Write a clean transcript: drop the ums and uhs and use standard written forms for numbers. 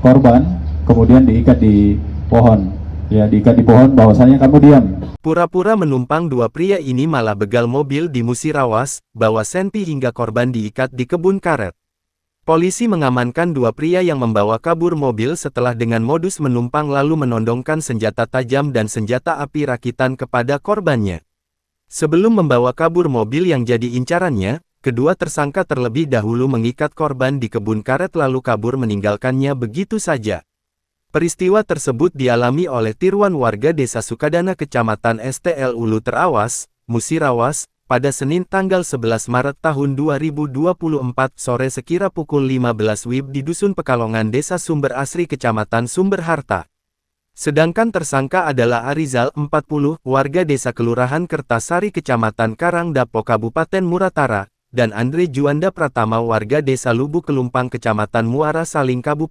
korban, kemudian diikat di pohon. Ya, diikat di pohon, bahwasanya kamu diam. Pura-pura menumpang dua pria ini malah begal mobil di Musirawas, bawa senpi hingga korban diikat di kebun karet. Polisi mengamankan dua pria yang membawa kabur mobil setelah dengan modus menumpang lalu menodongkan senjata tajam dan senjata api rakitan kepada korbannya. Sebelum membawa kabur mobil yang jadi incarannya, kedua tersangka terlebih dahulu mengikat korban di kebun karet lalu kabur meninggalkannya begitu saja. Peristiwa tersebut dialami oleh Tirwan warga Desa Sukadana Kecamatan STL Ulu Terawas, Musirawas, pada Senin tanggal 11 Maret tahun 2024 sore sekira pukul 15 WIB di Dusun Pekalongan Desa Sumber Asri Kecamatan Sumber Harta. Sedangkan tersangka adalah Arizal 40, warga Desa Kelurahan Kertasari Kecamatan Karangdapo Kabupaten Muratara, dan Andre Juanda Pratama warga Desa Lubuk Kelumpang Kecamatan Muara Saling Kabupaten